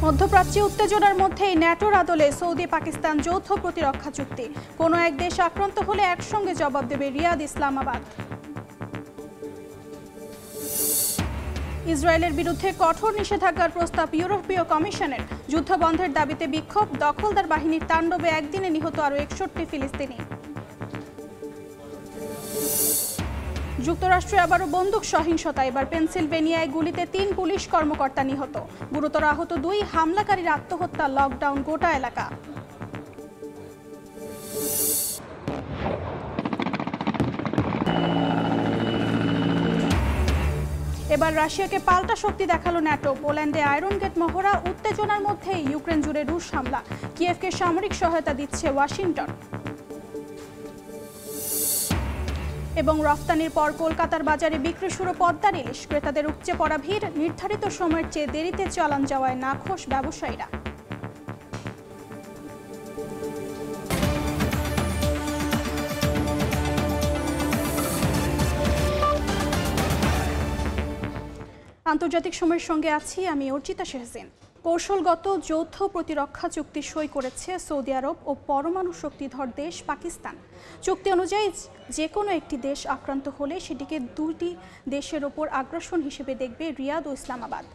মধ্যপ্রাচ্যে উত্তেজনার মধ্যেই ন্যাটোর আদলে সৌদি পাকিস্তান যৌথ প্রতিরক্ষা চুক্তি। কোনো এক দেশ আক্রান্ত হলে একসঙ্গে জবাব দেবে রিয়াদ, ইসলামাবাদ। ইসরায়েলের বিরুদ্ধে কঠোর নিষেধাজ্ঞার প্রস্তাব ইউরোপীয় কমিশনের। যুদ্ধবন্ধের দাবিতে বিক্ষোভ, দখলদার বাহিনীর তাণ্ডবে একদিনে নিহত আরও 61 ফিলিস্তিনি। যুক্তরাষ্ট্রে আবারও বন্দুক সহিংসতা, এবার পেনসিলভেনিয়ায় গুলিতে 3 পুলিশ কর্মকর্তা নিহত। গুরুতর আহত 2 হামলাকারীর আত্মহত্যা, লকডাউন গোটা এলাকা। এবার রাশিয়াকে পাল্টা শক্তি দেখালো ন্যাটো। পোল্যান্ডে আয়রন গেট মহড়া, উত্তেজনার মধ্যেই ইউক্রেন জুড়ে রুশ হামলা। কিয়েভকে সামরিক সহায়তা দিচ্ছে ওয়াশিংটন। এবং রফতানির পর কলকাতার বাজারে বিক্রি শুরু পদ্মার ইলিশ। ক্রেতাদের উপচে পড়া ভিড়, নির্ধারিত সময়ের চেয়ে দেরিতে চালান যাওয়ায় নাখোশ ব্যবসায়ীরা। আন্তর্জাতিক সময়ের সঙ্গে আছি আমি অর্চিতা শেহজিন। কৌশলগত যৌথ প্রতিরক্ষা চুক্তি সই করেছে সৌদি আরব ও পরমাণু শক্তিধর দেশ পাকিস্তান। চুক্তি অনুযায়ী যে কোনো একটি দেশ আক্রান্ত হলে সেটিকে 2টি দেশের ওপর আগ্রাসন হিসেবে দেখবে রিয়াদ ও ইসলামাবাদ।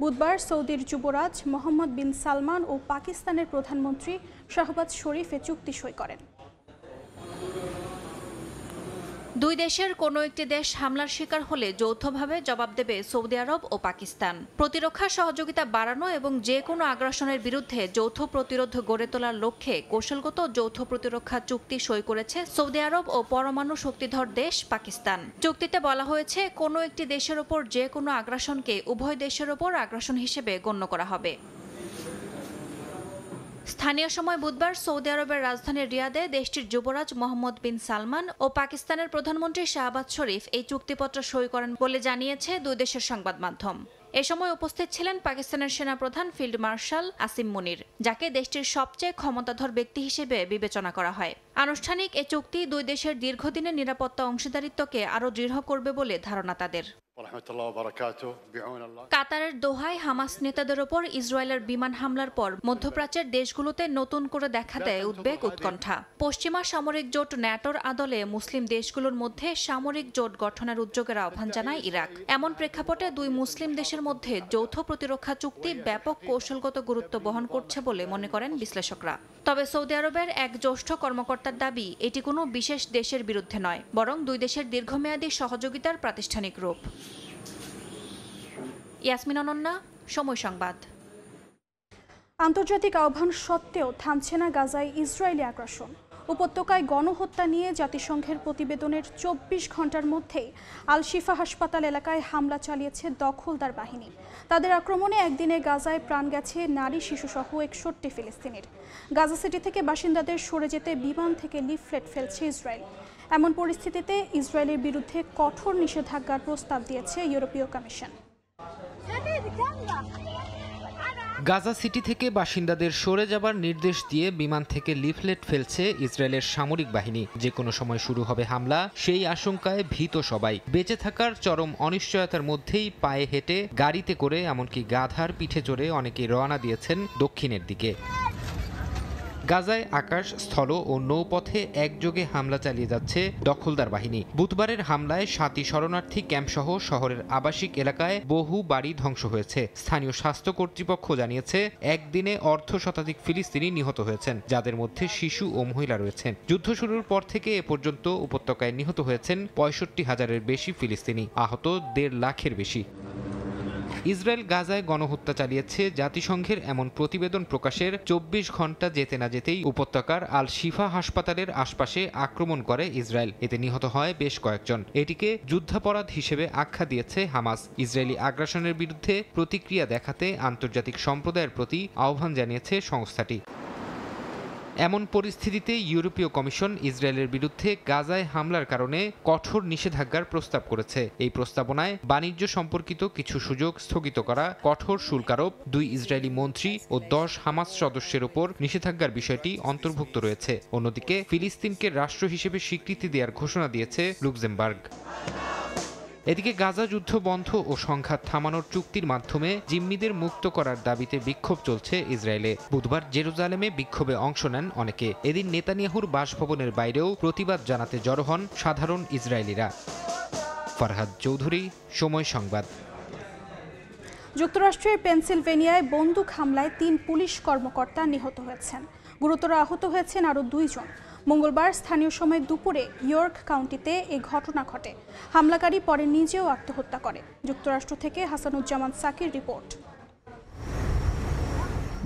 বুধবার সৌদির যুবরাজ মোহাম্মদ বিন সালমান ও পাকিস্তানের প্রধানমন্ত্রী শাহবাজ শরীফ এ চুক্তি সই করেন। দুই দেশের কোনো একটি দেশ হামলার শিকার হলে যৌথভাবে জবাব দেবে সৌদি আরব ও পাকিস্তান। প্রতিরক্ষা সহযোগিতা বাড়ানো এবং যে কোনো আগ্রাসনের বিরুদ্ধে যৌথ প্রতিরোধ গড়ে তোলার লক্ষ্যে কৌশলগত যৌথ প্রতিরক্ষা চুক্তি সই করেছে সৌদি আরব ও পরমাণু শক্তিধর দেশ পাকিস্তান। চুক্তিতে বলা হয়েছে, কোনো একটি দেশের ওপর যে কোনো আগ্রাসনকে উভয় দেশের ওপর আগ্রাসন হিসেবে গণ্য করা হবে। স্থানীয় সময় বুধবার সৌদি আরবের রাজধানী রিয়াদে দেশটির যুবরাজ মোহাম্মদ বিন সালমান ও পাকিস্তানের প্রধানমন্ত্রী শাহবাজ শরীফ এই চুক্তিপত্র সই করেন বলে জানিয়েছে দুই দেশের সংবাদ মাধ্যম। এ সময় উপস্থিত ছিলেন পাকিস্তানের সেনাপ্রধান ফিল্ড মার্শাল আসিম মুনির, যাকে দেশটির সবচেয়ে ক্ষমতাধর ব্যক্তি হিসেবে বিবেচনা করা হয়। আনুষ্ঠানিক এ চুক্তি দুই দেশের দীর্ঘদিনের নিরাপত্তা অংশীদারিত্বকে আরও দৃঢ় করবে বলে ধারণা তাদের। কাতারের দোহায় হামাস নেতাদের ওপর ইসরায়েলের বিমান হামলার পর মধ্যপ্রাচ্যের দেশগুলোতে নতুন করে দেখা দেয় উদ্বেগ, উৎকণ্ঠা। পশ্চিমা সামরিক জোট ন্যাটোর আদলে মুসলিম দেশগুলোর মধ্যে সামরিক জোট গঠনের উদ্যোগের আহ্বান জানায় ইরাক। এমন প্রেক্ষাপটে দুই মুসলিম দেশের মধ্যে যৌথ প্রতিরক্ষা চুক্তি ব্যাপক কৌশলগত গুরুত্ব বহন করছে বলে মনে করেন বিশ্লেষকরা। তবে সৌদি আরবের এক জ্যেষ্ঠ কর্মকর্তার দাবি, এটি কোনো বিশেষ দেশের বিরুদ্ধে নয়, বরং দুই দেশের দীর্ঘমেয়াদী সহযোগিতার প্রাতিষ্ঠানিক রূপ। ইয়াসমিন অনন্যা, সময় সংবাদ। আন্তর্জাতিক আহ্বান সত্ত্বেও থামছে না গাজায় ইসরায়েলি আগ্রাসন। উপত্যকায় গণহত্যা নিয়ে জাতিসংঘের প্রতিবেদনের 24 ঘন্টার মধ্যেই আল শিফা হাসপাতাল এলাকায় হামলা চালিয়েছে দখলদার বাহিনী। তাদের আক্রমণে একদিনে গাজায় প্রাণ গেছে নারী, শিশুসহ 61 ফিলিস্তিনির। গাজা সিটি থেকে বাসিন্দাদের সরে যেতে বিমান থেকে লিফলেট ফেলছে ইসরায়েল। এমন পরিস্থিতিতে ইসরায়েলের বিরুদ্ধে কঠোর নিষেধাজ্ঞার প্রস্তাব দিয়েছে ইউরোপীয় কমিশন। গাজা সিটি থেকে বাসিন্দাদের সরে যাবার নির্দেশ দিয়ে বিমান থেকে লিফলেট ফেলছে ইসরায়েলের সামরিক বাহিনী। যে কোনো সময় শুরু হবে হামলা, সেই আশঙ্কায় ভীত সবাই। বেঁচে থাকার চরম অনিশ্চয়তার মধ্যেই পায়ে হেঁটে, গাড়িতে করে, এমনকি গাধার পিঠে চড়ে অনেকেই রওনা দিয়েছেন দক্ষিণের দিকে। গাজায় আকাশ, স্থল ও নৌপথে একযোগে হামলা চালিয়ে যাচ্ছে দখলদার বাহিনী। বুধবারের হামলায় 7টি শরণার্থী ক্যাম্পসহ শহরের আবাসিক এলাকায় বহু বাড়ি ধ্বংস হয়েছে। স্থানীয় স্বাস্থ্য কর্তৃপক্ষ জানিয়েছে, একদিনে অর্ধশতাধিক ফিলিস্তিনি নিহত হয়েছেন, যাদের মধ্যে শিশু ও মহিলা রয়েছেন। যুদ্ধ শুরুর পর থেকে এ পর্যন্ত উপত্যকায় নিহত হয়েছেন 65,000-এর বেশি ফিলিস্তিনি, আহত 1.5 লাখের বেশি। ইসরায়েল গাজায় গণহত্যা চালিয়েছে জাতিসংঘের এমন প্রতিবেদন প্রকাশের 24 ঘন্টা যেতে না যেতেই উপত্যকার আল শিফা হাসপাতালের আশপাশে আক্রমণ করে ইসরায়েল। এতে নিহত হয় বেশ কয়েকজন। এটিকে যুদ্ধাপরাধ হিসেবে আখ্যা দিয়েছে হামাস। ইসরায়েলি আগ্রাসনের বিরুদ্ধে প্রতিক্রিয়া দেখাতে আন্তর্জাতিক সম্প্রদায়ের প্রতি আহ্বান জানিয়েছে সংস্থাটি। এমন পরিস্থিতিতে ইউরোপীয় কমিশন ইসরায়েলের বিরুদ্ধে গাজায় হামলার কারণে কঠোর নিষেধাজ্ঞার প্রস্তাব করেছে। এই প্রস্তাবনায় বাণিজ্য সম্পর্কিত কিছু সুযোগ স্থগিত করা, কঠোর শুল্ক আরোপ, 2 ইসরায়েলি মন্ত্রী ও 10 হামাস সদস্যের ওপর নিষেধাজ্ঞার বিষয়টি অন্তর্ভুক্ত রয়েছে। অন্যদিকে ফিলিস্তিনকে রাষ্ট্র হিসেবে স্বীকৃতি দেওয়ার ঘোষণা দিয়েছে লুক্সেমবার্গ। এদিকে গাজা যুদ্ধ বন্ধ ও সংঘাত থামানোর চুক্তির মাধ্যমে জিম্মিদের মুক্ত করার দাবিতে বিক্ষোভ চলছে ইসরায়েলে। বুধবার জেরুজালেমে বিক্ষোভে অংশ নেন অনেকে। এদিন নেতানিয়াহুর বাসভবনের বাইরেও প্রতিবাদ জানাতে জড়ো হন সাধারণ ইসরায়েলিরা। ফারহাদ চৌধুরী, সময় সংবাদ। যুক্তরাষ্ট্রের পেনসিলভেনিয়ায় বন্দুক হামলায় ৩ পুলিশ কর্মকর্তা নিহত হয়েছেন। গুরুতর আহত হয়েছেন আরও 2 জন। মঙ্গলবার স্থানীয় সময় দুপুরে ইয়র্ক কাউন্টিতে এই ঘটনা ঘটে। হামলাকারী পরে নিজেও আত্মহত্যা করে। যুক্তরাষ্ট্র থেকে হাসানুজ্জামান সাকির রিপোর্ট।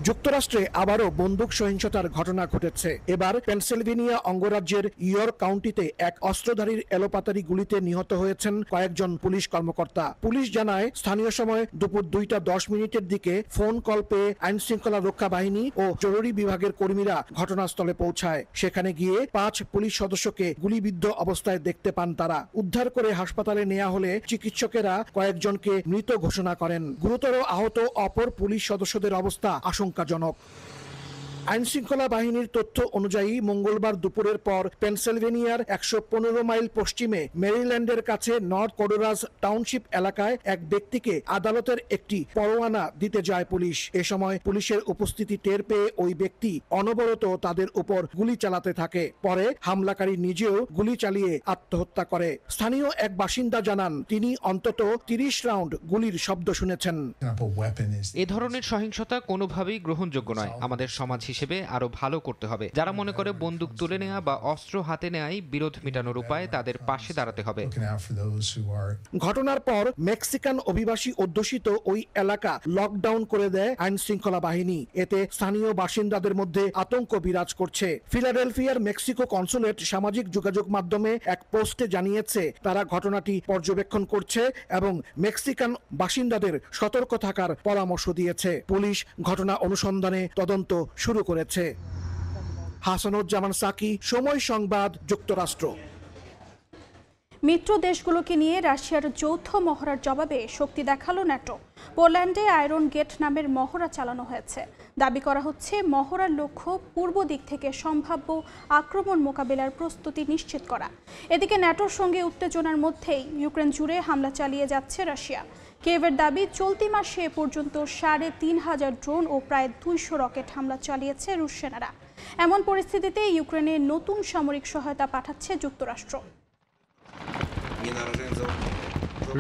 যুক্তরাষ্ট্রে আবারও বন্দুক সহিংসতার ঘটনা ঘটেছে। এবার পেনসিলভেনিয়া অঙ্গরাজ্যের ইয়র্ক কাউন্টিতে এক অস্ত্রধারীর এলোপাতারি গুলিতে নিহত হয়েছেন কয়েকজন পুলিশ কর্মকর্তা। পুলিশ জানায়, স্থানীয় সময় দুপুর 2:10 দিকে ফোন কল পেয়ে আইন শৃঙ্খলা রক্ষা বাহিনী ও জরুরি বিভাগের কর্মীরা ঘটনাস্থলে পৌঁছায়। সেখানে গিয়ে 5 পুলিশ সদস্যকে গুলিবিদ্ধ অবস্থায় দেখতে পান তারা। উদ্ধার করে হাসপাতালে নেওয়া হলে চিকিৎসকেরা কয়েকজনকে মৃত ঘোষণা করেন। গুরুতর আহত অপর পুলিশ সদস্যদের অবস্থা আশঙ্কাজনক। আইন শৃঙ্খলা বাহিনীর তথ্য অনুযায়ী মঙ্গলবার দুপুরের পর পেনসিলভেনিয়ার 115 মাইল পশ্চিমে মেরিল্যান্ডের কাছে নর্থ কোডোরাস টাউনশিপ এলাকায় এক ব্যক্তিকে আদালতের একটি পরোয়ানা দিতে যায় পুলিশ। এ সময় পুলিশের উপস্থিতি টের পেয়ে ওই ব্যক্তি অনবরত তাদের উপর গুলি চালাতে থাকে। পরে হামলাকারী নিজেও গুলি চালিয়ে আত্মহত্যা করে। স্থানীয় এক বাসিন্দা জানান, তিনি অন্তত 30 রাউন্ড গুলির শব্দ শুনেছেন। এ ধরনের সহিংসতা কোনোভাবেই গ্রহণযোগ্য নয়। আমাদের সমাজ হিসেবে আরো ভালো করতে হবে। যারা মনে করে বন্দুক তুলে নেওয়া বা অস্ত্র হাতে নেওয়াই বিরোধ মেটানোর উপায়, তাদের পাশে দাঁড়াতে হবে। ঘটনার পর মেক্সিকান অভিবাসী অধ্যুষিত ওই এলাকা লকডাউন করে দেয় আইন শৃঙ্খলা বাহিনী। এতে স্থানীয় বাসিন্দাদের মধ্যে আতঙ্ক বিরাজ করছে। ফিলাডেলফিয়ার মেক্সিকো কনসুলেট সামাজিক যোগাযোগ মাধ্যমে এক পোস্টে জানিয়েছে, তারা ঘটনাটি পর্যবেক্ষণ করছে এবং মেক্সিকান বাসিন্দাদের সতর্ক থাকার পরামর্শ দিয়েছে। পুলিশ ঘটনা অনুসন্ধানে তদন্ত শুরু করেছে। হাসানুজ্জামান সাকি, সময় সংবাদ, যুক্তরাষ্ট্র। মিত্র দেশগুলোকে নিয়ে রাশিয়ার যৌথ মহড়ার জবাবে শক্তি দেখালো ন্যাটো। পোল্যান্ডে আয়রন গেট নামের মহড়া চালানো হয়েছে। দাবি করা হচ্ছে, মহড়ার লক্ষ্য পূর্ব দিক থেকে সম্ভাব্য আক্রমণ মোকাবিলার প্রস্তুতি নিশ্চিত করা। এদিকে ন্যাটোর সঙ্গে উত্তেজনার মধ্যেই ইউক্রেন জুড়ে হামলা চালিয়ে যাচ্ছে রাশিয়া। কিয়েভের দাবি, চলতি মাসে এ পর্যন্ত 3,500 ড্রোন ও প্রায় 200 রকেট হামলা চালিয়েছে রুশ সেনারা। এমন পরিস্থিতিতে ইউক্রেনে নতুন সামরিক সহায়তা পাঠাচ্ছে যুক্তরাষ্ট্র।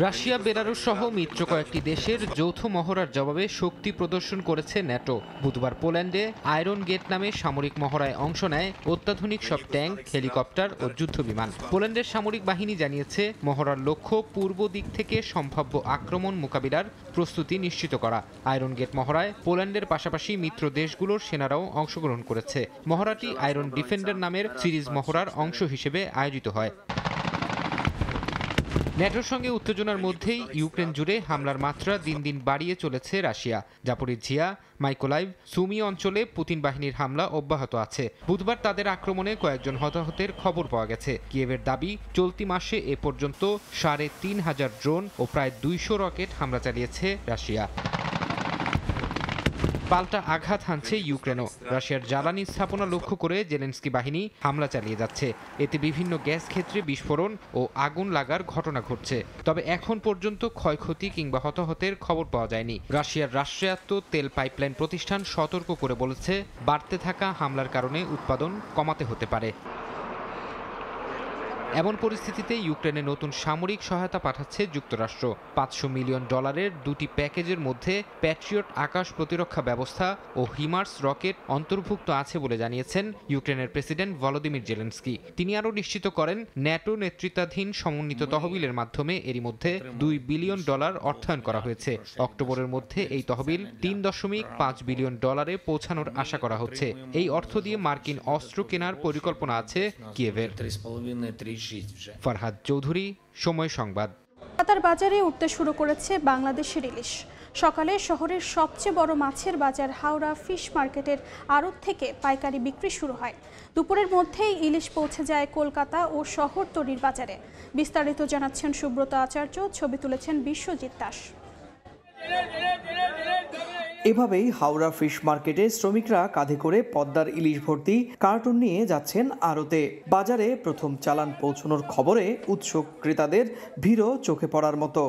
রাশিয়া, বেলারুশ সহ মিত্র কয়েকটি দেশের যৌথ মহড়ার জবাবে শক্তি প্রদর্শন করেছে ন্যাটো। বুধবার পোল্যান্ডে আয়রন গেট নামে সামরিক মহড়ায় অংশ নেয় অত্যাধুনিক সব ট্যাঙ্ক, হেলিকপ্টার ও যুদ্ধ বিমান। পোল্যান্ডের সামরিক বাহিনী জানিয়েছে, মহড়ার লক্ষ্য পূর্ব দিক থেকে সম্ভাব্য আক্রমণ মোকাবিলার প্রস্তুতি নিশ্চিত করা। আয়রন গেট মহড়ায় পোল্যান্ডের পাশাপাশি মিত্র দেশগুলোর সেনারাও অংশগ্রহণ করেছে। মহড়াটি আয়রন ডিফেন্ডার নামের সিরিজ মহড়ার অংশ হিসেবে আয়োজিত হয়। ন্যাটোর সঙ্গে উত্তেজনার মধ্যেই ইউক্রেন জুড়ে হামলার মাত্রা দিন দিন বাড়িয়ে চলেছে রাশিয়া। জাপোরিজিয়া, মাইকোলাইভ, সুমি অঞ্চলে পুতিন বাহিনীর হামলা অব্যাহত আছে। বুধবার তাদের আক্রমণে কয়েকজন হতাহতের খবর পাওয়া গেছে। কিয়েভের দাবি, চলতি মাসে এ পর্যন্ত 3,500 ড্রোন ও প্রায় 200 রকেট হামলা চালিয়েছে রাশিয়া। পাল্টা আঘাত হানছে ইউক্রেনও। রাশিয়ার জ্বালানি স্থাপনা লক্ষ্য করে জেলেনস্কি বাহিনী হামলা চালিয়ে যাচ্ছে। এতে বিভিন্ন গ্যাস ক্ষেত্রে বিস্ফোরণ ও আগুন লাগার ঘটনা ঘটছে। তবে এখন পর্যন্ত ক্ষয়ক্ষতি কিংবা হতাহতের খবর পাওয়া যায়নি। রাশিয়ার রাষ্ট্রায়ত্ত তেল পাইপলাইন প্রতিষ্ঠান সতর্ক করে বলেছে, বাড়তে থাকা হামলার কারণে উৎপাদন কমাতে হতে পারে। এমন পরিস্থিতিতে ইউক্রেনে নতুন সামরিক সহায়তা পাঠাচ্ছে যুক্তরাষ্ট্র। $500 মিলিয়ন দুটি প্যাকেজের মধ্যে প্যাট্রিয়ট আকাশ প্রতিরক্ষা ব্যবস্থা ও হিমার্স রকেট অন্তর্ভুক্ত আছে বলে জানিয়েছেন ইউক্রেনের প্রেসিডেন্ট ভলোদিমির জেলেনস্কি। তিনি আরও নিশ্চিত করেন, ন্যাটো নেতৃত্বাধীন সমন্বিত তহবিলের মাধ্যমে এরই মধ্যে $2 বিলিয়ন অর্থায়ন করা হয়েছে। অক্টোবরের মধ্যে এই তহবিল $3.5 বিলিয়ন পৌঁছানোর আশা করা হচ্ছে। এই অর্থ দিয়ে মার্কিন অস্ত্র কেনার পরিকল্পনা আছে কিয়েভের। ফারহাদ চৌধুরী, সময় সংবাদ। কলকাতার বাজারে উঠতে শুরু করেছে বাংলাদেশের ইলিশ। সকালে শহরের সবচেয়ে বড় মাছের বাজার হাওড়া ফিশ মার্কেটের আড়ত থেকে পাইকারি বিক্রি শুরু হয়। দুপুরের মধ্যেই ইলিশ পৌঁছে যায় কলকাতা ও শহরতলির বাজারে। বিস্তারিত জানাচ্ছেন সুব্রত আচার্য, ছবি তুলেছেন বিশ্বজিৎ দাস। এভাবেই হাওড়া ফিশ মার্কেটে শ্রমিকরা কাঁধে করে পদ্মার ইলিশ ভর্তি কার্টুন নিয়ে যাচ্ছেন আড়তে। বাজারে প্রথম চালান পৌঁছানোর খবরে উৎসুক ক্রেতাদের ভিড়ও চোখে পড়ার মতো।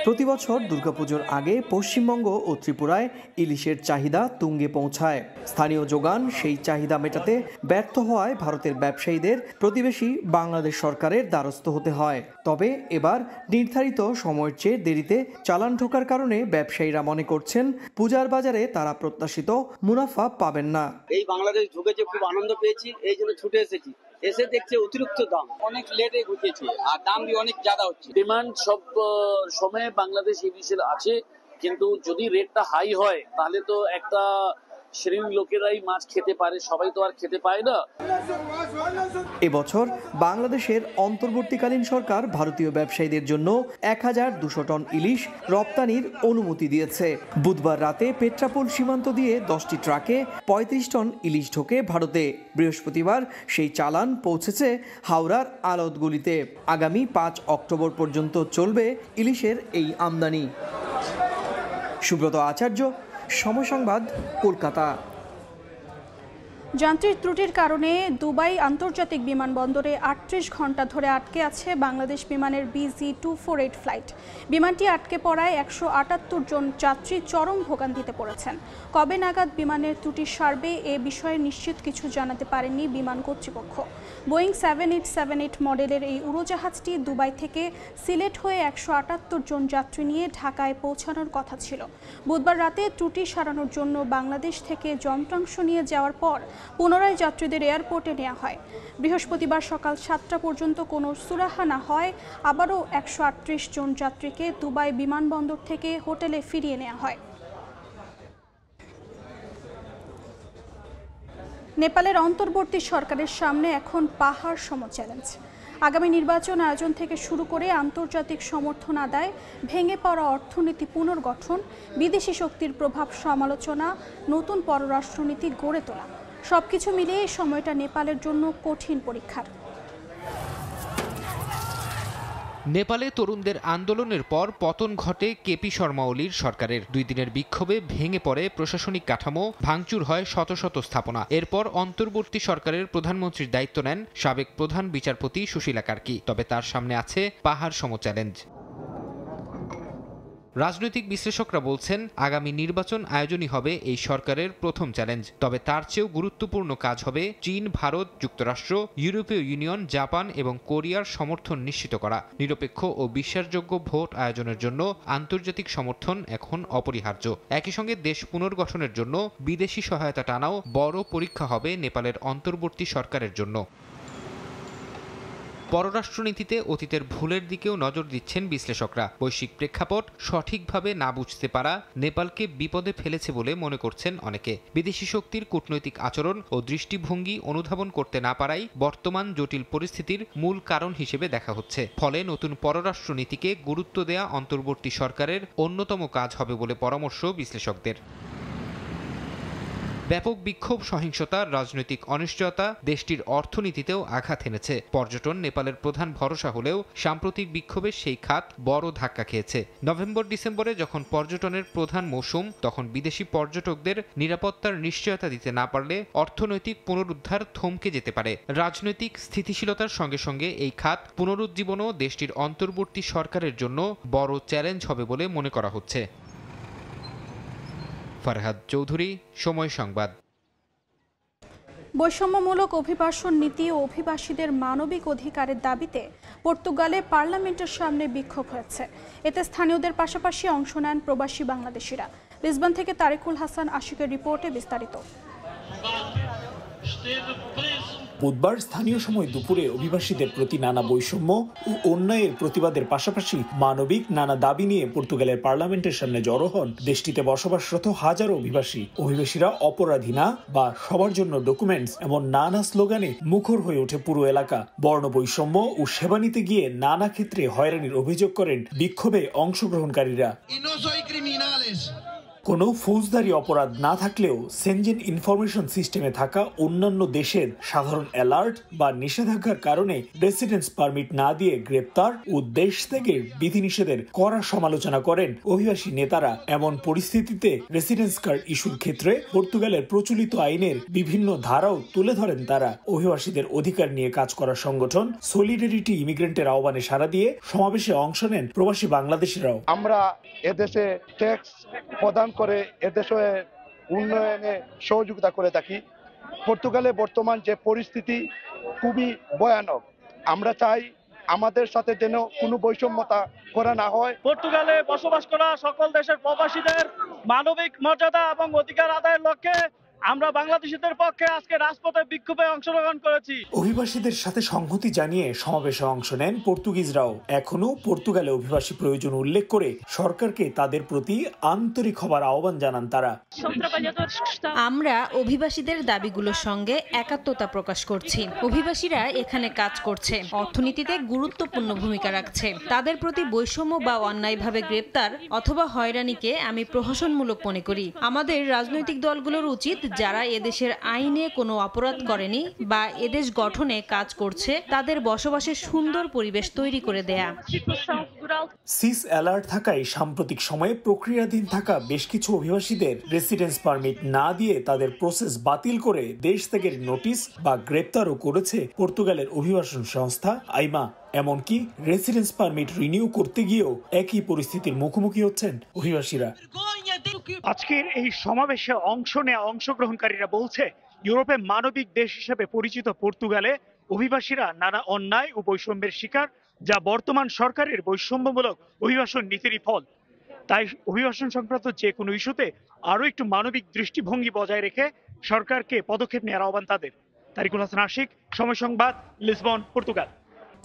প্রতি বছর দুর্গাপুজোর আগে পশ্চিমবঙ্গ ও ত্রিপুরায় ইলিশের চাহিদা তুঙ্গে পৌঁছায়। স্থানীয় যোগান সেই চাহিদা মেটাতে ব্যর্থ হওয়ায় ভারতের ব্যবসায়ীদের প্রতিবেশী বাংলাদেশ সরকারের দ্বারস্থ হতে হয়। তবে এবার নির্ধারিত সময়ের চেয়ে দেরিতে চালান ঢোকার কারণে ব্যবসায়ীরা মনে করছেন পূজার বাজারে তারা প্রত্যাশিত মুনাফা পাবেন না। এই বাংলাদেশ ঢুকেছে, খুব আনন্দ পেয়েছি, এই জন্য ছুটে এসেছি। এসে দেখছে অতিরিক্ত দাম, অনেক লেটে ঘুরতেছে আর দাম भी অনেক ज़्यादा হচ্ছে। ডিমান্ড সব সময় বাংলাদেশ ইলিশের আছে, কিন্তু যদি রেটটা হাই হয় তাহলে তো একটা শ্রেণীর লোকেরাই মাছ খেতে পারে, সবাই তো আর খেতে পায় না। এবছর বাংলাদেশের অন্তর্বর্তীকালীন সরকার ভারতীয় ব্যবসায়ীদের জন্য 1200 টন ইলিশ রপ্তানির অনুমতি দিয়েছে। বুধবার রাতে পেট্রাপোল সীমান্ত দিয়ে 10টি ট্রাকে 35 টন ইলিশ ঢোকে ভারতে। বৃহস্পতিবার সেই চালান পৌঁছেছে হাওড়ার আড়তগুলিতে। আগামী 5 অক্টোবর পর্যন্ত চলবে ইলিশের এই আমদানি। সুব্রত আচার্য, সময় সংবাদ, কলকাতা। যান্ত্রিক ত্রুটির কারণে দুবাই আন্তর্জাতিক বিমানবন্দরে 38 ঘন্টা ধরে আটকে আছে বাংলাদেশ বিমানের BG248 ফ্লাইট। বিমানটি আটকে পড়ায় 178 জন যাত্রী চরম ভোগান্তিতে পড়েছেন। কবে নাগাদ বিমানের ত্রুটি সারবে এ বিষয়ে নিশ্চিত কিছু জানাতে পারেননি বিমান কর্তৃপক্ষ। বোয়িং 7878 মডেলের এই উড়োজাহাজটি দুবাই থেকে সিলেট হয়ে 178 জন যাত্রী নিয়ে ঢাকায় পৌঁছানোর কথা ছিল। বুধবার রাতে ত্রুটি সারানোর জন্য বাংলাদেশ থেকে যন্ত্রাংশ নিয়ে যাওয়ার পর পুনরায় যাত্রীদের এয়ারপোর্টে নেওয়া হয়। বৃহস্পতিবার সকাল 7টা পর্যন্ত কোনো সুরাহা না হয় আবারও 138 জন যাত্রীকে দুবাই বিমানবন্দর থেকে হোটেলে ফিরিয়ে নেওয়া হয়। নেপালের অন্তর্বর্তী সরকারের সামনে এখন পাহাড় সম চ্যালেঞ্জ। আগামী নির্বাচন আয়োজন থেকে শুরু করে আন্তর্জাতিক সমর্থন আদায়, ভেঙে পড়া অর্থনীতি পুনর্গঠন, বিদেশি শক্তির প্রভাব সমালোচনা, নতুন পররাষ্ট্রনীতি গড়ে তোলা, সবকিছু মিলিয়ে এই সময়টা নেপালের জন্য কঠিন পরীক্ষার। নেপালে তরুণদের আন্দোলনের পর পতন ঘটে কেপি শর্মা ওলির সরকারের। 2 দিনের বিক্ষোভে ভেঙে পড়ে প্রশাসনিক কাঠামো, ভাঙচুর হয় শত শত স্থাপনা। এরপর অন্তর্বর্তী সরকারের প্রধানমন্ত্রীর দায়িত্ব নেন সাবেক প্রধান বিচারপতি সুশীলা কার্কি। তবে তার সামনে আছে পাহাড় সম চ্যালেঞ্জ। রাজনৈতিক বিশ্লেষকরা বলছেন আগামী নির্বাচন আয়োজনই হবে এই সরকারের প্রথম চ্যালেঞ্জ। তবে তার চেয়েও গুরুত্বপূর্ণ কাজ হবে চীন, ভারত, যুক্তরাষ্ট্র, ইউরোপীয় ইউনিয়ন, জাপান এবং কোরিয়ার সমর্থন নিশ্চিত করা। নিরপেক্ষ ও বিশ্বাসযোগ্য ভোট আয়োজনের জন্য আন্তর্জাতিক সমর্থন এখন অপরিহার্য। একই সঙ্গে দেশ পুনর্গঠনের জন্য বিদেশি সহায়তা টানাও বড় পরীক্ষা হবে নেপালের অন্তর্বর্তী সরকারের জন্য। পররাষ্ট্রনীতিতে অতীতের ভুলের দিকেও নজর দিচ্ছেন বিশ্লেষকরা। বৈশ্বিক প্রেক্ষাপট সঠিকভাবে না বুঝতে পারা নেপালকে বিপদে ফেলেছে বলে মনে করছেন অনেকে। বিদেশি শক্তির কূটনৈতিক আচরণ ও দৃষ্টিভঙ্গি অনুধাবন করতে না পারাই বর্তমান জটিল পরিস্থিতির মূল কারণ হিসেবে দেখা হচ্ছে। ফলে নতুন পররাষ্ট্রনীতিকে গুরুত্ব দেয়া অন্তর্বর্তী সরকারের অন্যতম কাজ হবে বলে পরামর্শ বিশ্লেষকদের। ব্যাপক বিক্ষোভ, সহিংসতা, রাজনৈতিক অনিশ্চয়তা দেশটির অর্থনীতিতেও আঘাত এনেছে। পর্যটন নেপালের প্রধান ভরসা হলেও সাম্প্রতিক বিক্ষোভে সেই খাত বড় ধাক্কা খেয়েছে। নভেম্বর-ডিসেম্বরে যখন পর্যটনের প্রধান মৌসুম, তখন বিদেশি পর্যটকদের নিরাপত্তার নিশ্চয়তা দিতে না পারলে অর্থনৈতিক পুনরুদ্ধার থমকে যেতে পারে। রাজনৈতিক স্থিতিশীলতার সঙ্গে সঙ্গে এই খাত পুনরুজ্জীবনও দেশটির অন্তর্বর্তী সরকারের জন্য বড় চ্যালেঞ্জ হবে বলে মনে করা হচ্ছে। ফরহাদ চৌধুরী, সময় সংবাদ। বৈষম্যমূলক অভিবাসন নীতি ও অভিবাসীদের মানবিক অধিকারের দাবিতে পর্তুগালে পার্লামেন্টের সামনে বিক্ষোভ হয়েছে। এতে স্থানীয়দের পাশাপাশি অংশ নেন প্রবাসী বাংলাদেশিরা। লিসবন থেকে তারিকুল হাসান আশিকের রিপোর্টে বিস্তারিত। বুধবার স্থানীয় সময় দুপুরে অভিবাসীদের প্রতি নানা বৈষম্য ও অন্যায়ের প্রতিবাদের পাশাপাশি মানবিক নানা দাবি নিয়ে পর্তুগালের পার্লামেন্টের সামনে জড়ো হন দেশটিতে বসবাসরত হাজারো অভিবাসী। অভিবাসীরা অপরাধী না বা সবার জন্য ডকুমেন্টস এমন নানা স্লোগানে মুখর হয়ে ওঠে পুরো এলাকা। বর্ণ বৈষম্য ও সেবা নিতে গিয়ে নানা ক্ষেত্রে হয়রানির অভিযোগ করেন বিক্ষোভে অংশগ্রহণকারীরা। কোনো ফৌজদারি অপরাধ না থাকলেও সেনজেন ইনফরমেশন সিস্টেমে থাকা অন্যান্য দেশের সাধারণ অ্যালার্ট বা নিষেধাজ্ঞার কারণে রেসিডেন্স পারমিট না দিয়ে গ্রেপ্তার ও দেশ থেকে বিধিনিষেধের কড়া সমালোচনা করেন অভিবাসী নেতারা। এমন পরিস্থিতিতে রেসিডেন্স কার্ড ইস্যুর ক্ষেত্রে পর্তুগালের প্রচলিত আইনের বিভিন্ন ধারাও তুলে ধরেন তারা। অভিবাসীদের অধিকার নিয়ে কাজ করা সংগঠন সলিডারিটি ইমিগ্রেন্টের আহ্বানে সাড়া দিয়ে সমাবেশে অংশ নেন প্রবাসী বাংলাদেশিরাও। আমরা এদেশে ট্যাক্স প্রদান করে এদেশে উন্নয়নে সহযোগিতা করে থাকি। পর্তুগালে বর্তমান যে পরিস্থিতি খুবই ভয়ানক। আমরা চাই আমাদের সাথে যেন কোনো বৈষম্যতা করা না হয়। পর্তুগালে বসবাস করা সকল দেশের প্রবাসীদের মানবিক মর্যাদা এবং অধিকার আদায়ের লক্ষ্যে আমরা বাংলাদেশিদের পক্ষে আজকে রাজপথে বিক্ষোভে অংশগ্রহণ করেছি। অভিবাসীদের সাথে সংহতি জানিয়ে সমাবেশে অংশ নেন পর্তুগিজরাও। এখনো পর্তুগালে অভিবাসী প্রয়োজন উল্লেখ করে সরকারকে তাদের প্রতি আন্তরিক হবার আহ্বান জানান তারা। আমরা অভিবাসীদের দাবিগুলোর সঙ্গে একাত্মতা প্রকাশ করছি। অভিবাসীরা এখানে কাজ করছে, অর্থনীতিতে গুরুত্বপূর্ণ ভূমিকা রাখছে। তাদের প্রতি বৈষম্য বা অন্যায়ভাবে গ্রেপ্তার অথবা হয়রানিকে আমি প্রহসনমূলক মনে করি। আমাদের রাজনৈতিক দলগুলোর উচিত যারা এদেশের আইনে কোনো অপরাধ করেনি বা এদেশ গঠনে কাজ করছে তাদের বসবাসের সুন্দর পরিবেশ তৈরি করে দেয়া। সিস অ্যালার্ট থাকায় সাম্প্রতিক সময়ে প্রক্রিয়াধীন থাকা বেশ কিছু অভিবাসীদের রেসিডেন্স পারমিট না দিয়ে তাদের প্রসেস বাতিল করে দেশ থেকে নোটিশ বা গ্রেপ্তারও করেছে পর্তুগালের অভিবাসন সংস্থা আইমা। এমনকি রেসিডেন্স পারমিট রিনিউ করতে গিয়েও একই পরিস্থিতির মুখোমুখি হচ্ছেন অভিবাসীরা। আজকের এই সমাবেশে অংশগ্রহণকারীরা বলছে, ইউরোপে মানবিক দেশ হিসেবে পরিচিত পর্তুগালে অভিবাসীরা নানা অন্যায় ও বৈষম্যের শিকার, যা বর্তমান সরকারের বৈষম্যমূলক অভিবাসন নীতিরই ফল। তাই অভিবাসন সংক্রান্ত যে কোনো ইস্যুতে আরও একটু মানবিক দৃষ্টিভঙ্গি বজায় রেখে সরকারকে পদক্ষেপ নেওয়ার আহ্বান তাদের। তারিকুল হাসান আশিক, সময় সংবাদ, লিসবন, পর্তুগাল।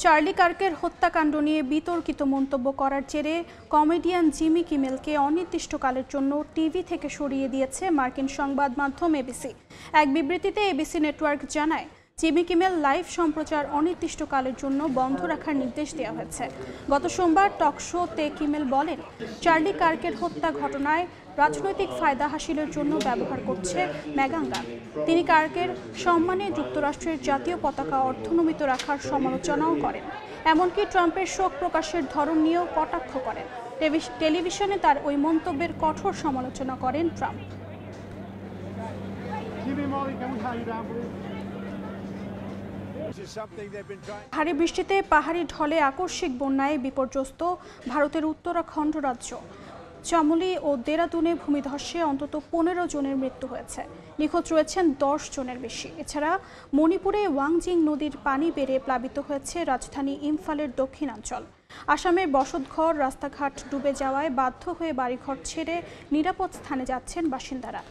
চার্লি কার্কের হত্যাকাণ্ড নিয়ে বিতর্কিত মন্তব্য করার জেরে কমেডিয়ান জিমি কিমেলকে অনির্দিষ্টকালের জন্য টিভি থেকে সরিয়ে দিয়েছে মার্কিন সংবাদ মাধ্যম এবিসি। এক বিবৃতিতে এবিসি নেটওয়ার্ক জানায়, জিমি কিমেল লাইভ সম্প্রচার অনির্দিষ্টকালের জন্য বন্ধ রাখার নির্দেশ দেওয়া হয়েছে। গত সোমবার টক শোতে কিমেল বলেন, চার্লি কার্কের হত্যা ঘটনায় রাজনৈতিক ফায়দা হাসিলের জন্য ব্যবহার করছে মেগানরা। তিনি কার্কের সম্মানে যুক্তরাষ্ট্রের জাতীয় পতাকা অর্ধনমিত রাখার সমালোচনাও করেন। এমনকি ট্রাম্পের শোক প্রকাশের ধরন নিয়েও কটাক্ষ করেন। টেলিভিশনে তার ওই মন্তব্যের কঠোর সমালোচনা করেন ট্রাম্প। ভারী বৃষ্টিতে পাহাড়ি ঢলে আকস্মিক বন্যায় বিপর্যস্ত ভারতের উত্তরাখণ্ড রাজ্য। চামোলি ও দেরাদুনে ভূমিধসে অন্তত 15 জনের মৃত্যু হয়েছে। নিখোঁজ রয়েছেন 10 জনের বেশি। এছাড়া মণিপুরে ওয়াংজিং নদীর পানি বেড়ে প্লাবিত হয়েছে রাজধানী ইম্ফলের দক্ষিণাঞ্চল। আসামের বসতঘর রাস্তাঘাট ডুবে যাওয়ায় বাধ্য হয়ে বাড়িঘর ছেড়ে নিরাপদ স্থানে যাচ্ছেন বাসিন্দারা।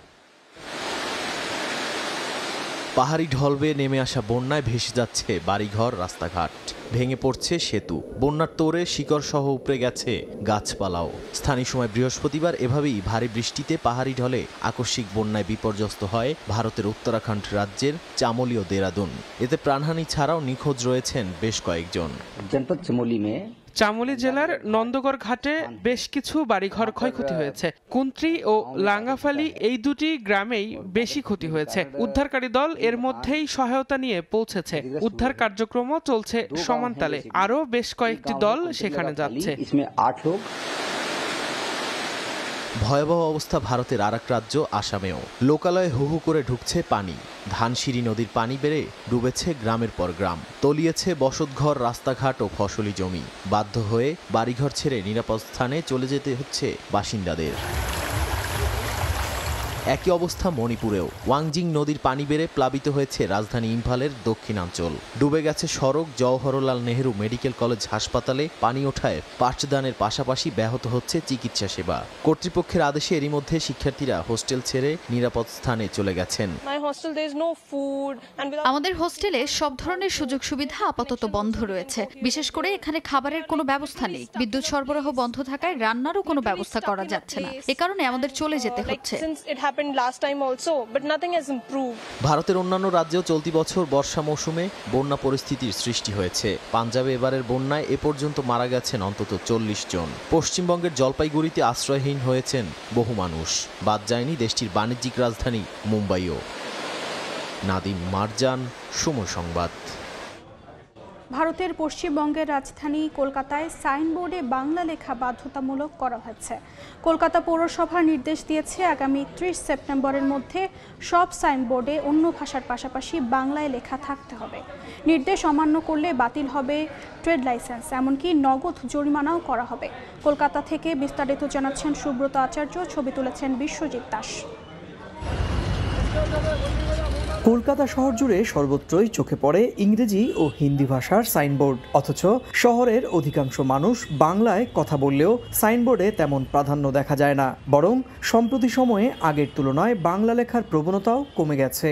পাহাড়ি ঢল বেয়ে নেমে আসা বন্যায় ভেসে যাচ্ছে বাড়িঘর, রাস্তাঘাট, ভেঙে পড়ছে সেতু, বন্যার তোড়ে শিকড় সহ উপড়ে গেছে গাছপালাও। স্থানীয় সময় বৃহস্পতিবার এভাবেই ভারী বৃষ্টিতে পাহাড়ি ঢলে আকস্মিক বন্যায় বিপর্যস্ত হয় ভারতের উত্তরাখণ্ড রাজ্যের চামোলি ও দেরাদুন। এতে প্রাণহানি ছাড়াও নিখোঁজ রয়েছেন বেশ কয়েকজন। চামোলি জেলার নন্দগড় ঘাটে বেশ কিছু বাড়িঘর ক্ষয়ক্ষতি হয়েছে। কুন্ত্রি ও লাঙ্গাফালি এই দুটি গ্রামেই বেশি ক্ষতি হয়েছে। উদ্ধারকারী দল এর মধ্যেই সহায়তা নিয়ে পৌঁছেছে। উদ্ধার কার্যক্রমও চলছে সমানতালে। আরও বেশ কয়েকটি দল সেখানে যাচ্ছে। ভয়াবহ অবস্থা ভারতের আরেক রাজ্য আসামেও। লোকালয়ে হু হু করে ঢুকছে পানি। ধানসিঁড়ি নদীর পানি বেড়ে ডুবেছে গ্রামের পর গ্রাম, তলিয়েছে বসতঘর, রাস্তাঘাট ও ফসলি জমি। বাধ্য হয়ে বাড়িঘর ছেড়ে নিরাপদ স্থানে চলে যেতে হচ্ছে বাসিন্দাদের। একই অবস্থা মণিপুরেও। ওয়াংজিং নদীর পানি বেড়ে প্লাবিত হয়েছে রাজধানী ইম্ফলের দক্ষিণাঞ্চল। ডুবে গেছে সড়ক। জওহরলাল নেহেরু মেডিকেল কলেজ হাসপাতালে পানি ওঠায় পাঠদানের পাশাপাশি ব্যাহত হচ্ছে চিকিৎসা সেবা। কর্তৃপক্ষের আদেশে এরই মধ্যে শিক্ষার্থীরা হোস্টেল ছেড়ে নিরাপদ স্থানে চলে গেছেন। আমাদের হোস্টেলে সব ধরনের সুযোগ সুবিধা আপাতত বন্ধ রয়েছে। বিশেষ করে এখানে খাবারের কোনো ব্যবস্থা নেই। বিদ্যুৎ সরবরাহ বন্ধ থাকায় রান্নারও কোনো ব্যবস্থা করা যাচ্ছে না। এ কারণে আমাদের চলে যেতে হচ্ছে। happened last time also, but nothing has improved. ভারতের অন্যান্য রাজ্যেও চলতি বছর বর্ষা মৌসুমে বন্যা পরিস্থিতির সৃষ্টি হয়েছে। পাঞ্জাবে এবারের বন্যায় এ পর্যন্ত মারা গেছেন অন্তত 40 জন। পশ্চিমবঙ্গের জলপাইগুড়িতে আশ্রয়হীন হয়েছেন বহু মানুষ। বাদ যায়নি দেশটির বাণিজ্যিক রাজধানী মুম্বাইও। নাদিম মারজান, সময় সংবাদ। ভারতের পশ্চিমবঙ্গের রাজধানী কলকাতায় সাইনবোর্ডে বাংলা লেখা বাধ্যতামূলক করা হয়েছে। কলকাতা পৌরসভা নির্দেশ দিয়েছে আগামী 30 সেপ্টেম্বরের মধ্যে সব সাইনবোর্ডে অন্য ভাষার পাশাপাশি বাংলায় লেখা থাকতে হবে। নির্দেশ অমান্য করলে বাতিল হবে ট্রেড লাইসেন্স, এমনকি নগদ জরিমানাও করা হবে। কলকাতা থেকে বিস্তারিত জানাচ্ছেন সুব্রত আচার্য, ছবি তুলেছেন বিশ্বজিৎ দাস। কলকাতা শহর জুড়ে সর্বত্রই চোখে পড়ে ইংরেজি ও হিন্দি ভাষার সাইনবোর্ড, অথচ শহরের অধিকাংশ মানুষ বাংলায় কথা বললেও সাইনবোর্ডে তেমন প্রাধান্য দেখা যায় না, বরং সম্প্রতি সময়ে আগের তুলনায় বাংলা লেখার প্রবণতাও কমে গেছে।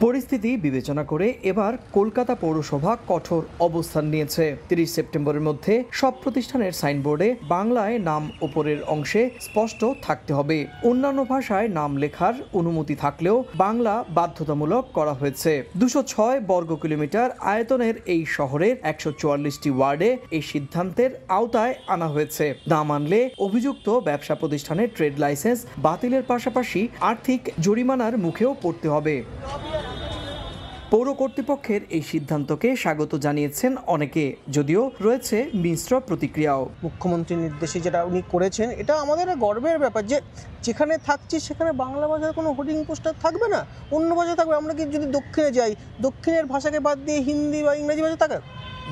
পরিস্থিতি বিবেচনা করে এবার কলকাতা পৌরসভা কঠোর অবস্থান নিয়েছে। 30 সেপ্টেম্বরের মধ্যে সব প্রতিষ্ঠানের সাইনবোর্ডে বাংলায় নাম ওপরের অংশে স্পষ্ট থাকতে হবে। অন্যান্য ভাষায় নাম লেখার অনুমতি থাকলেও বাংলা বাধ্যতামূলক করা হয়েছে। 206 বর্গ কিলোমিটার আয়তনের এই শহরের 144টি ওয়ার্ডে এই সিদ্ধান্তের আওতায় আনা হয়েছে। না মানলে অভিযুক্ত ব্যবসা প্রতিষ্ঠানের ট্রেড লাইসেন্স বাতিলের পাশাপাশি আর্থিক জরিমানার মুখেও পড়তে হবে। পৌর কর্তৃপক্ষের এই সিদ্ধান্তকে স্বাগত জানিয়েছেন অনেকে, যদিও রয়েছে মিশ্র প্রতিক্রিয়াও। মুখ্যমন্ত্রীর নির্দেশে যেটা উনি করেছেন, এটা আমাদের গর্বের ব্যাপার যে যেখানে থাকছি সেখানে বাংলা ভাষার কোনো হোর্ডিং পোস্টার থাকবে না, অন্য ভাষা থাকবে। আমরা কি যদি দক্ষিণে যাই, দক্ষিণের ভাষাকে বাদ দিয়ে হিন্দি বা ইংরেজি ভাষা থাকে,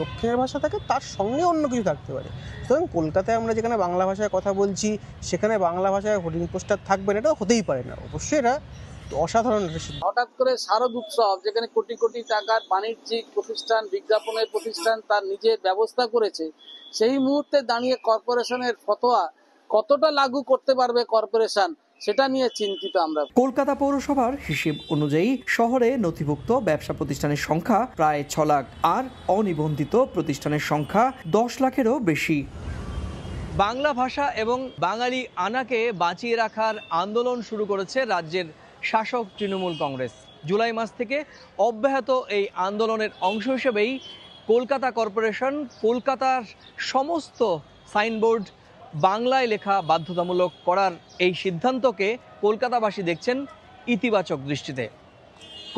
দক্ষিণের ভাষা থাকে, তার সঙ্গে অন্য কিছু থাকতে পারে। সুতরাং কলকাতায় আমরা যেখানে বাংলা ভাষায় কথা বলছি সেখানে বাংলা ভাষায় হোর্ডিং পোস্টার থাকবে না, এটা হতেই পারে না। অবশ্যই এটা অসাধারণ। হঠাৎ করে শারদ উৎসব, যেখানে কোটি কোটি টাকার বাণিজ্যিক প্রতিষ্ঠান, বিজ্ঞাপনের প্রতিষ্ঠান তার নিজের ব্যবস্থা করেছে, সেই মুহূর্তে দাঁড়িয়ে কর্পোরেশনের ফতোয়া কতটা লাগু করতে পারবে কর্পোরেশন, সেটা নিয়ে চিন্তিত আমরা। কলকাতা পৌরসভার হিসেব অনুযায়ী শহরে নথিভুক্ত ব্যবসা প্রতিষ্ঠানের সংখ্যা প্রায় 6 লাখ, আর অনিবন্ধিত প্রতিষ্ঠানের সংখ্যা 10 লাখেরও বেশি। বাংলা ভাষা এবং বাঙালি আনাকে বাঁচিয়ে রাখার আন্দোলন শুরু করেছে রাজ্যের শাসক তৃণমূল কংগ্রেস। জুলাই মাস থেকে অব্যাহত এই আন্দোলনের অংশ হিসেবেই কলকাতা কর্পোরেশন কলকাতার সমস্ত সাইনবোর্ড বাংলায় লেখা বাধ্যতামূলক করার এই সিদ্ধান্তকে কলকাতাবাসী দেখছেন ইতিবাচক দৃষ্টিতে।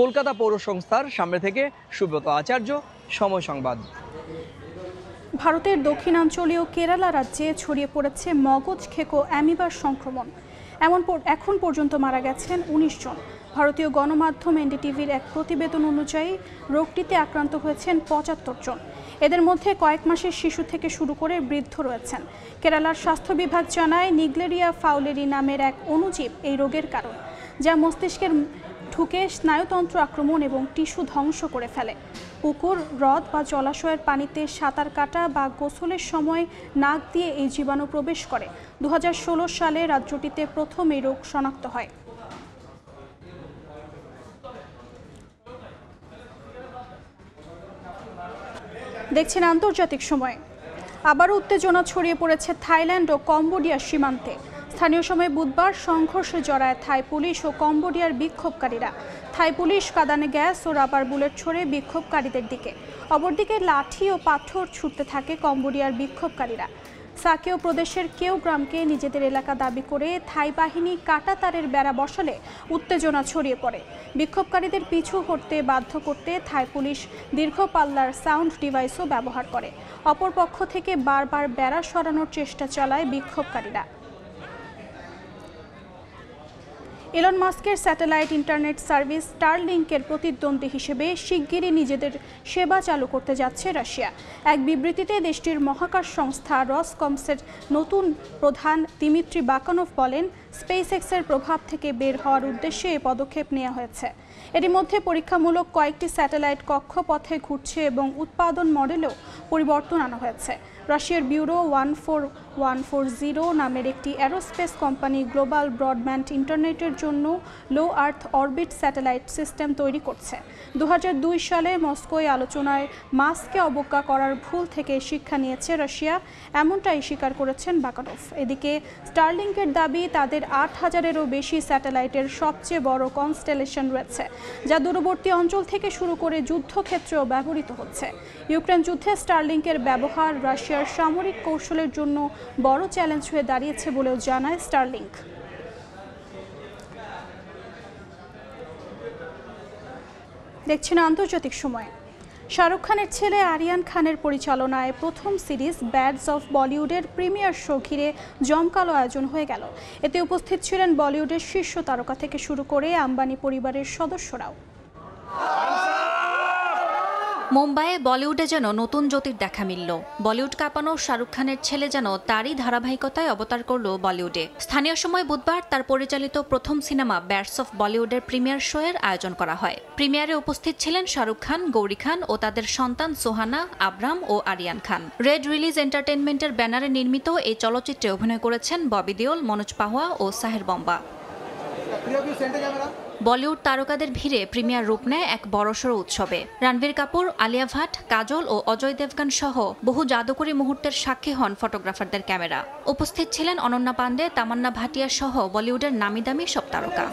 কলকাতা পৌর সংস্থার সামনে থেকে সুব্রত আচার্য, সময় সংবাদ। ভারতের দক্ষিণাঞ্চলীয় কেরালা রাজ্যে ছড়িয়ে পড়েছে মগজ খেকো অ্যামিবার সংক্রমণ। এখন পর্যন্ত মারা গেছেন 19 জন। ভারতীয় গণমাধ্যম এনডিটিভির এক প্রতিবেদন অনুযায়ী রোগটিতে আক্রান্ত হয়েছেন 75 জন। এদের মধ্যে কয়েক মাসের শিশু থেকে শুরু করে বৃদ্ধ রয়েছেন। কেরালার স্বাস্থ্য বিভাগ জানায় নিগলেরিয়া ফাউলেরি নামের এক অণুজীব এই রোগের কারণ, যা মস্তিষ্কের ঢুকে স্নায়ুতন্ত্র আক্রমণ এবং টিস্যু ধ্বংস করে ফেলে। পুকুর, হ্রদ বা জলাশয়ের পানিতে সাঁতার কাটা বা গোসলের সময় নাক দিয়ে এই জীবাণু প্রবেশ করে। 2016 সালে রাজ্যটিতে প্রথম এই রোগ শনাক্ত হয়। দেখছেন আন্তর্জাতিক সময়। আবারও উত্তেজনা ছড়িয়ে পড়েছে থাইল্যান্ড ও কম্বোডিয়ার সীমান্তে। স্থানীয় সময় বুধবার সংঘর্ষে জড়ায় থাই পুলিশ ও কম্বোডিয়ার বিক্ষোভকারীরা। থাই পুলিশ কাঁদানে গ্যাস ও রাবার বুলেট ছোড়ে বিক্ষোভকারীদের দিকে। অপরদিকে লাঠি ও পাথর ছুটতে থাকে কম্বোডিয়ার বিক্ষোভকারীরা। সাকেও প্রদেশের কেউ গ্রামকে নিজেদের এলাকা দাবি করে থাই বাহিনী কাঁটাতারের বেড়া বসালে উত্তেজনা ছড়িয়ে পড়ে। বিক্ষোভকারীদের পিছু হটতে বাধ্য করতে থাই পুলিশ দীর্ঘ পাল্লার সাউন্ড ডিভাইসও ব্যবহার করে। অপর পক্ষ থেকে বারবার বেড়া সরানোর চেষ্টা চালায় বিক্ষোভকারীরা। এলন মাস্কের স্যাটেলাইট ইন্টারনেট সার্ভিস স্টারলিংকের প্রতিদ্বন্দ্বী হিসেবে শিগগিরই নিজেদের সেবা চালু করতে যাচ্ছে রাশিয়া। এক বিবৃতিতে দেশটির মহাকাশ সংস্থা রসকমসের নতুন প্রধান দিমিত্রি বাকানভ বলেন, স্পেসএক্সের প্রভাব থেকে বের হওয়ার উদ্দেশ্যে এই পদক্ষেপ নেওয়া হয়েছে। এরই মধ্যে পরীক্ষামূলক কয়েকটি স্যাটেলাইট কক্ষপথে ঘুরছে এবং উৎপাদন মডেলেও পরিবর্তন আনা হয়েছে। রাশিয়ার ব্যুরো 140 নামের একটি অ্যারোস্পেস কোম্পানি গ্লোবাল ব্রডব্যান্ড ইন্টারনেটের জন্য লো আর্থ অরবিট স্যাটেলাইট সিস্টেম তৈরি করছে। 2002 সালে মস্কোয় আলোচনায় মাস্ককে অবজ্ঞা করার ভুল থেকে শিক্ষা নিয়েছে রাশিয়া, এমনটাই স্বীকার করেছেন বাকানভ। এদিকে স্টারলিংকের দাবি তাদের 8000-এরও বেশি স্যাটেলাইটের সবচেয়ে বড় কনস্টেলেশন রয়েছে, যা দূরবর্তী অঞ্চল থেকে শুরু করে যুদ্ধক্ষেত্রেও ব্যবহৃত হচ্ছে। ইউক্রেন যুদ্ধে স্টারলিংকের ব্যবহার রাশিয়ার সামরিক কৌশলের জন্য বড় চ্যালেঞ্জ হয়ে দাঁড়িয়েছে বলেও জানায় স্টারলিংক। দেখছেন আন্তর্জাতিক সময়। শাহরুখ খানের ছেলে আরিয়ান খানের পরিচালনায় প্রথম সিরিজ ব্যাডস অফ বলিউডের প্রিমিয়ার শো ঘিরে জমকালো আয়োজন হয়ে গেল। এতে উপস্থিত ছিলেন বলিউডের শীর্ষ তারকা থেকে শুরু করে আম্বানি পরিবারের সদস্যরাও। মুম্বাইয়ে বলিউডে যেন নতুন জ্যোতির দেখা মিলল। বলিউড কাঁপানো শাহরুখ খানের ছেলে যেন তারই ধারাবাহিকতায় অবতার করল বলিউডে। স্থানীয় সময় বুধবার তার পরিচালিত প্রথম সিনেমা ব্যাডস অফ বলিউডের প্রিমিয়ার শো এর আয়োজন করা হয়। প্রিমিয়ারে উপস্থিত ছিলেন শাহরুখ খান, গৌরী খান ও তাদের সন্তান সোহানা, আবরাম ও আরিয়ান খান। রেড রিলিজ এন্টারটেইনমেন্টের ব্যানারে নির্মিত এই চলচ্চিত্রে অভিনয় করেছেন ববি দেওল, মনোজ পাহোয়া ও সাহের বম্বা। বলিউড তারকাদের ভিড়ে প্রিমিয়ার রূপ নেয় এক বড়সড় উৎসবে। রণবীর কাপুর, আলিয়া ভাট, কাজল ও অজয় দেবগন সহ বহু জাদুকরী মুহূর্তের সাক্ষী হন ফটোগ্রাফারদের ক্যামেরা। উপস্থিত ছিলেন অনন্যা পান্ডে, তামান্না ভাটিয়া সহ বলিউডের নামিদামি সব তারকা।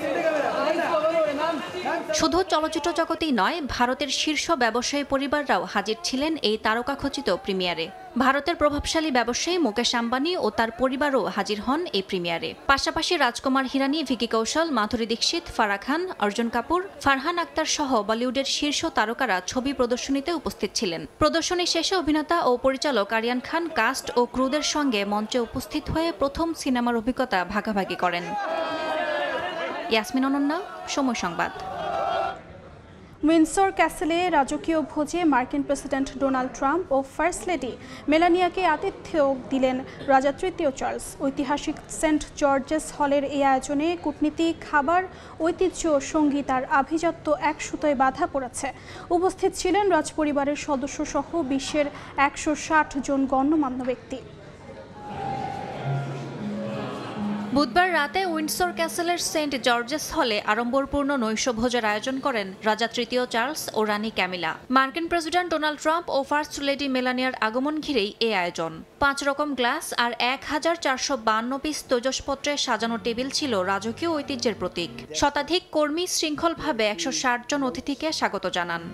শুধু চলচ্চিত্র জগতেই নয়, ভারতের শীর্ষ ব্যবসায়ী পরিবাররাও হাজির ছিলেন এই তারকাখচিত প্রিমিয়ারে। ভারতের প্রভাবশালী ব্যবসায়ী মুকেশ আম্বানি ও তার পরিবারও হাজির হন এই প্রিমিয়ারে। পাশাপাশি রাজকুমার হিরানি, ভিকি কৌশল, মাধুরী দীক্ষিত, ফারাহ খান, অর্জুন কাপুর, ফারহান আক্তার সহ বলিউডের শীর্ষ তারকারা ছবি প্রদর্শনীতে উপস্থিত ছিলেন। প্রদর্শনী শেষে অভিনেতা ও পরিচালক আরিয়ান খান কাস্ট ও ক্রুদের সঙ্গে মঞ্চে উপস্থিত হয়ে প্রথম সিনেমার অভিজ্ঞতা ভাগাভাগি করেন। ইয়াসমিন অনন্যা, সময় সংবাদ। উইন্ডসর ক্যাসেলে রাজকীয় ভোজে মার্কিন প্রেসিডেন্ট ডোনাল্ড ট্রাম্প ও ফার্স্ট লেডি মেলানিয়াকে আতিথ্য দিলেন রাজা তৃতীয় চার্লস। ঐতিহাসিক সেন্ট জর্জেস হলের এই আয়োজনে কূটনীতি, খাবার, ঐতিহ্য ও সঙ্গীত আর আভিজাত্য এক সুতোয় বাঁধা পড়েছে। উপস্থিত ছিলেন রাজপরিবারের সদস্যসহ বিশ্বের 160 জন গণ্যমান্য ব্যক্তি। বুধবার রাতে উইন্ডসর ক্যাসেলের সেন্ট জর্জেস হলে আড়ম্বরপূর্ণ নৈশভোজের আয়োজন করেন রাজা তৃতীয় চার্লস ও রানী ক্যামিলা। মার্কিন প্রেসিডেন্ট ডোনাল্ড ট্রাম্প ও ফার্স্ট লেডি মেলানিয়ার আগমন ঘিরেই এই আয়োজন। 5 রকম গ্লাস আর 1452 পিস তৈজসপত্রে সাজানো টেবিল ছিল রাজকীয় ঐতিহ্যের প্রতীক। শতাধিক কর্মী শৃঙ্খলভাবে 160 জন অতিথিকে স্বাগত জানান।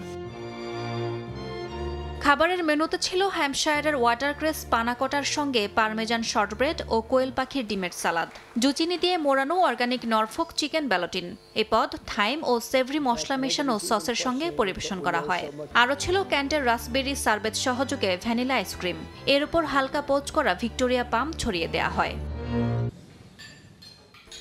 খাবারের মেনুতে ছিল হ্যাম্পশায়ারের ওয়াটারক্রেস পানাকটার সঙ্গে পারমেজান শর্টব্রেড ও কোয়েল পাখির ডিমের সালাদ। জুচিনি দিয়ে মোড়ানো অর্গানিক নরফোক চিকেন ব্যালটিন। এ পদ থাইম ও সেভরি মশলা মেশানো সসের সঙ্গে পরিবেশন করা হয়। আরও ছিল ক্যান্টের রাসবেরি সারবেত সহযোগে ভ্যানিলা আইসক্রিম। এর উপর হালকা পোচ করা ভিক্টোরিয়া পাম ছড়িয়ে দেয়া হয়।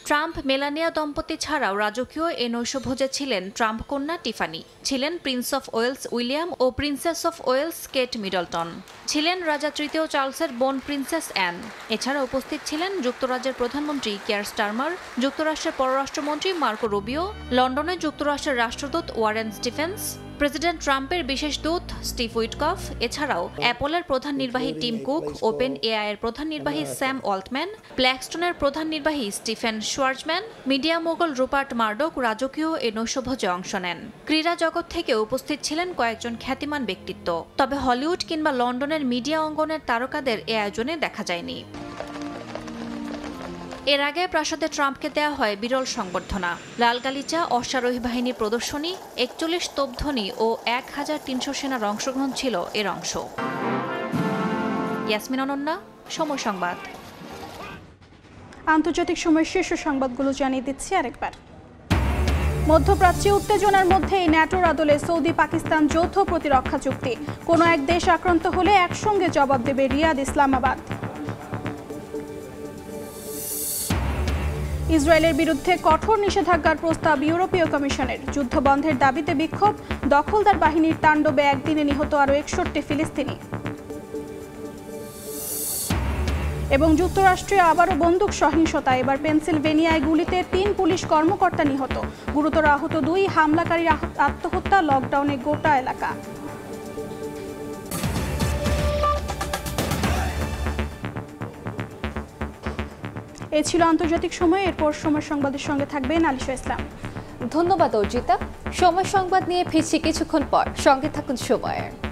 ট্রাম্প মেলানিয়া দম্পতি ছাড়াও রাজকীয় এ নৈশভোজে ছিলেন ট্রাম্প কন্যা টিফানি, ছিলেন প্রিন্স অফ ওয়েলস উইলিয়াম ও princess of Wales Kate Middleton, ছিলেন রাজা তৃতীয় চার্লসের বোন প্রিন্সেস অ্যান। এছাড়া উপস্থিত ছিলেন যুক্তরাজ্যের প্রধানমন্ত্রী কিয়ার স্টারমার, যুক্তরাষ্ট্রের পররাষ্ট্রমন্ত্রী মার্কো রুবিও, লন্ডনে যুক্তরাষ্ট্রের রাষ্ট্রদূত ওয়ারেন স্টিফেন্স, প্রেসিডেন্ট ট্রাম্পের বিশেষ দূত স্টিভ উইটকফ, এছাড়াও অ্যাপলের প্রধান নির্বাহী টিম কুক, ওপেন এআই এর প্রধান নির্বাহী স্যাম অল্টম্যান, ব্ল্যাকস্টোনের প্রধান নির্বাহী Stephen Schwarzman, media mogul Rupert Murdoch রাজকীয় এ নৈশভোজে অংশ নেন। ক্রীড়া জগৎ থেকে উপস্থিত ছিলেন কয়েকজন খ্যাতিমান ব্যক্তিত্ব, তবে হলিউড কিংবা লন্ডনের মিডিয়া অঙ্গনের তারকাদের এ আয়োজনে দেখা যায়নি। এর আগে প্রাসাদে ট্রাম্পকে দেওয়া হয় বিরল সংবর্ধনা। লাল গালিচা, অশ্বারোহী বাহিনীর প্রদর্শনী, 41 তোপধ্বনি ও 1300 সেনার অংশগ্রহণ ছিল এর অংশ। ইয়াসমিন অনন্যা, সময় সংবাদ। আন্তর্জাতিক সময়ের শীর্ষ সংবাদগুলো জানিয়ে দিচ্ছি আরেকবার। মধ্যপ্রাচ্যে উত্তেজনার মধ্যেই ন্যাটোর আদলে সৌদি পাকিস্তান যৌথ প্রতিরক্ষা চুক্তি। কোনো এক দেশ আক্রান্ত হলে একসঙ্গে জবাব দেবে রিয়াদ, ইসলামাবাদ। ইসরায়েলের বিরুদ্ধে কঠোর নিষেধাজ্ঞার প্রস্তাব ইউরোপীয় কমিশনের। যুদ্ধবন্ধের দাবিতে বিক্ষোভ, দখলদার বাহিনীর তাণ্ডবে একদিনে নিহত আরও 61 ফিলিস্তিনি। এবং যুক্তরাষ্ট্রে আবারও বন্দুক সহিংসতা, এবার পেনসিলভেনিয়ায় গুলিতে 3 পুলিশ কর্মকর্তা নিহত, গুরুতর আহত 2, হামলাকারীর আত্মহত্যা, লকডাউনে গোটা এলাকা। এ ছিল আন্তর্জাতিক সময়। এরপর সময় সংবাদের সঙ্গে থাকবেন আলিশা ইসলাম। ধন্যবাদ অর্জিতা। সময় সংবাদ নিয়ে ফিরছি কিছুক্ষণ পর, সঙ্গে থাকুন সময়ের।